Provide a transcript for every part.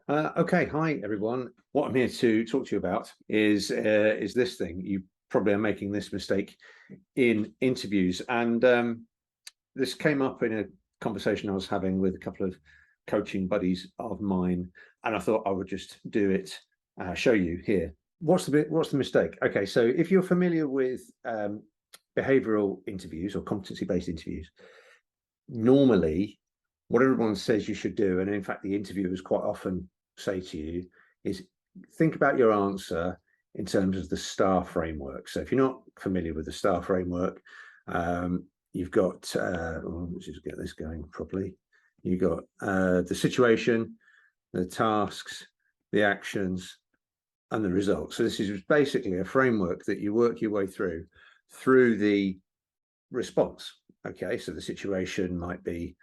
Okay, hi everyone. What I'm here to talk to you about is this thing. You probably are making this mistake in interviews, and this came up in a conversation I was having with a couple of coaching buddies of mine, and I thought I would just do it, show you here. What's the mistake? Okay, so if you're familiar with behavioural interviews or competency-based interviews, normally what everyone says you should do, and in fact the interviewers quite often say to you, is think about your answer in terms of the STAR framework. So if you're not familiar with the STAR framework, you've got, let's just get this going properly. You've got the situation, the tasks, the actions, and the results. So this is basically a framework that you work your way through the response. Okay, so the situation might be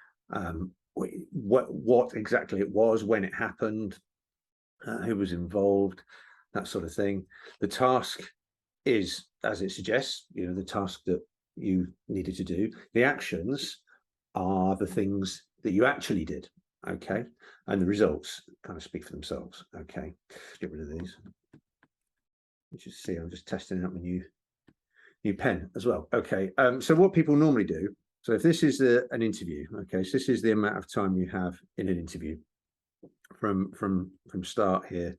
what exactly it was, when it happened, who was involved, that sort of thing. The task is, as it suggests, the task that you needed to do. The actions are the things that you actually did. Okay, and the results kind of speak for themselves. Okay, let's get rid of these. You should see I'm just testing out my new pen as well. Okay, so what people normally do, so if this is an interview, okay, so this is the amount of time you have in an interview from start here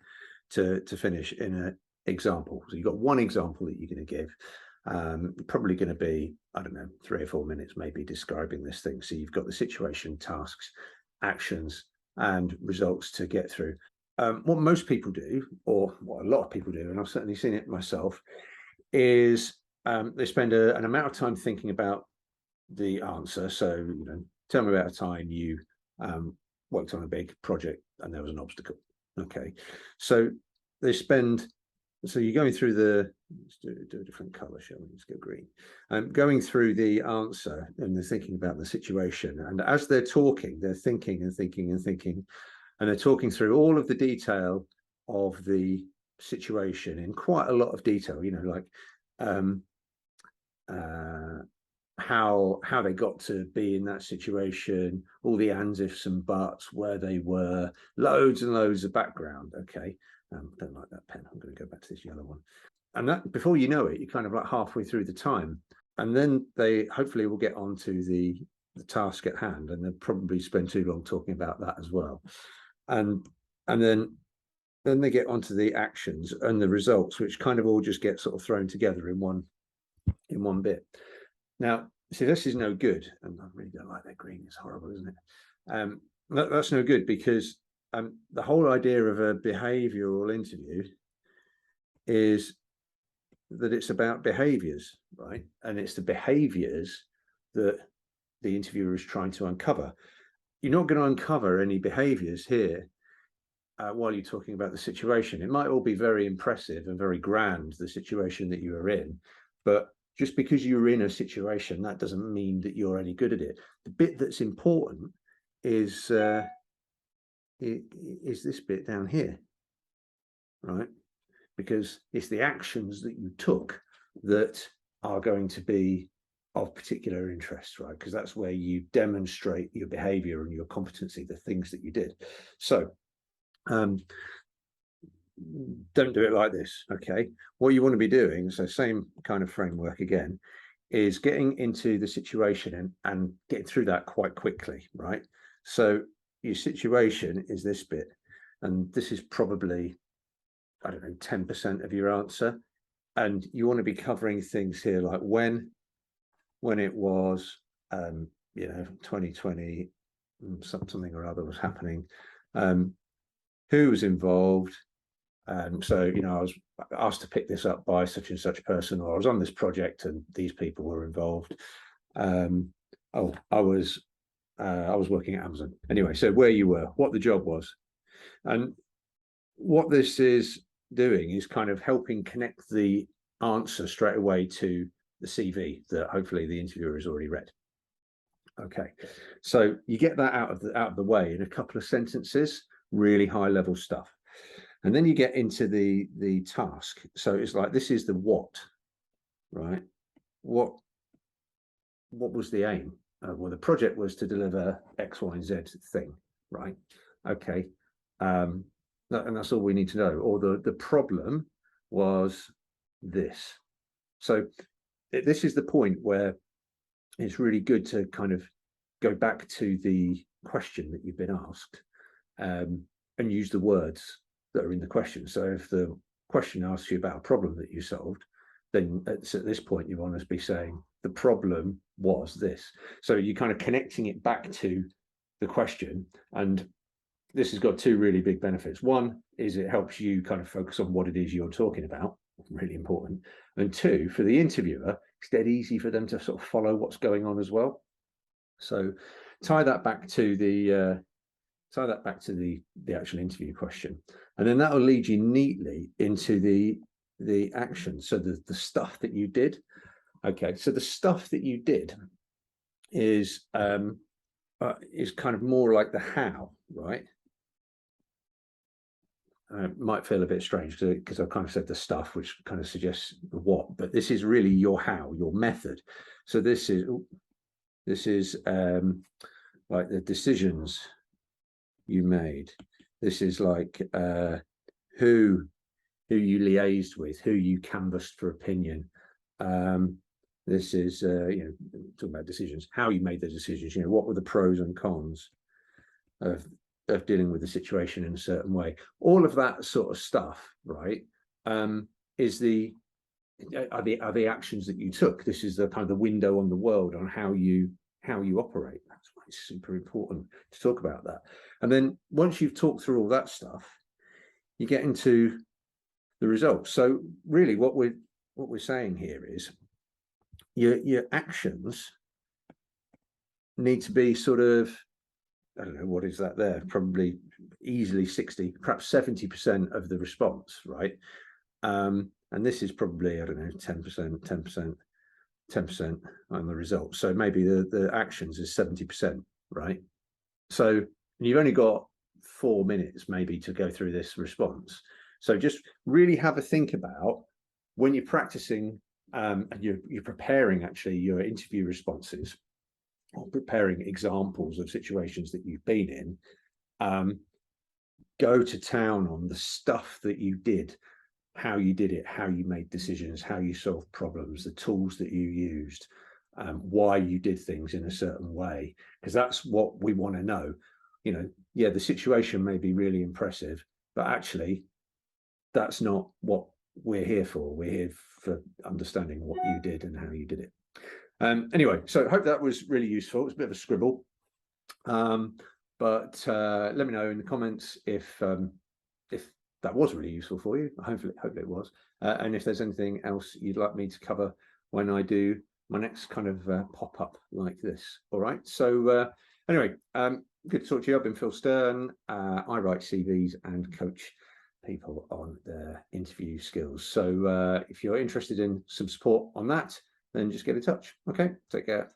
to finish in an example. So you've got one example that you're going to give, probably going to be, I don't know, 3 or 4 minutes maybe describing this thing. So you've got the situation, tasks, actions, and results to get through. What most people do, or what a lot of people do, and I've certainly seen it myself, is they spend an amount of time thinking about the answer. So, tell me about a time you worked on a big project and there was an obstacle. Okay, so they spend, so you're going through let's do a different color, shall we? Let's go green. Going through the answer, and they're thinking about the situation. And as they're talking, they're thinking and thinking and thinking, and they're talking through all of the detail of the situation in quite a lot of detail, like how they got to be in that situation, all the ands, ifs and buts, where they were, loads and loads of background. Okay, don't like that pen. I'm going to go back to this yellow one. And that, before you know it, you're kind of like halfway through the time, and then they hopefully will get on to the task at hand, and they'll probably spend too long talking about that as well. And then they get onto the actions and the results, which kind of all just get sort of thrown together in one bit. Now, see, this is no good, and I really don't like that green. It's horrible, isn't it? That's no good, because the whole idea of a behavioural interview is that it's about behaviours, right? And it's the behaviours that the interviewer is trying to uncover. You're not going to uncover any behaviours here while you're talking about the situation. It might all be very impressive and very grand, the situation that you are in, but just because you're in a situation, that doesn't mean that you're any good at it. The bit that's important is this bit down here, right? Because it's the actions that you took that are going to be of particular interest, right? Because that's where you demonstrate your behavior and your competency, the things that you did. So don't do it like this. Okay, what you want to be doing, so same kind of framework again, is getting into the situation and getting through that quite quickly, right? So your situation is this bit, and this is probably, I don't know, 10% of your answer, and you want to be covering things here like when it was 2020, something or other was happening, who was involved. So, I was asked to pick this up by such and such person, or I was on this project and these people were involved. I was working at Amazon. Anyway, so where you were, what the job was. And what this is doing is kind of helping connect the answer straight away to the CV that hopefully the interviewer has already read. Okay, so you get that out of the way in a couple of sentences, really high level stuff. And then you get into the task. So it's like, this is the what, right? What was the aim? Well, the project was to deliver X, Y, and Z thing, right? Okay. and that's all we need to know. Or the problem was this. So this is the point where it's really good to kind of go back to the question that you've been asked, and use the words that are in the question. So if the question asks you about a problem that you solved, then at this point you want to be saying the problem was this. So you're kind of connecting it back to the question, and this has got two really big benefits. One is it helps you kind of focus on what it is you're talking about, really important. And two, for the interviewer, it's dead easy for them to sort of follow what's going on as well. So tie that back to the actual interview question, and then that will lead you neatly into the action. So the stuff that you did. Okay, so the stuff that you did is kind of more like the how, right? Might feel a bit strange because I've kind of said the stuff, which kind of suggests the what, but this is really your how, your method. So this is like the decisions you made. This is like who you liaised with, who you canvassed for opinion. This is talking about decisions, how you made the decisions. What were the pros and cons of dealing with the situation in a certain way? All of that sort of stuff, right? Is the actions that you took. This is the kind of the window on the world on how you operate. That's why it's super important to talk about that. And then once you've talked through all that stuff, you get into the results. So really what we're saying here is your actions need to be sort of, I don't know, what is that there? Probably easily 60, perhaps 70% of the response, right? And this is probably, I don't know, 10% on the results. So maybe the actions is 70%, right? So you've only got 4 minutes maybe to go through this response. So just really have a think about when you're practicing and you're preparing actually your interview responses, or preparing examples of situations that you've been in. Go to town on the stuff that you did, how you did it, how you made decisions, how you solved problems, the tools that you used, why you did things in a certain way, because that's what we want to know. Yeah, the situation may be really impressive, but actually that's not what we're here for. We're here for understanding what you did and how you did it. Anyway, so I hope that was really useful. It's a bit of a scribble, but let me know in the comments if that was really useful for you. Hopefully it was. And if there's anything else you'd like me to cover when I do my next kind of pop-up like this. All right. So anyway, good to talk to you. I've been Phil Stern. I write CVs and coach people on their interview skills. So if you're interested in some support on that, then just get in touch. Okay, take care.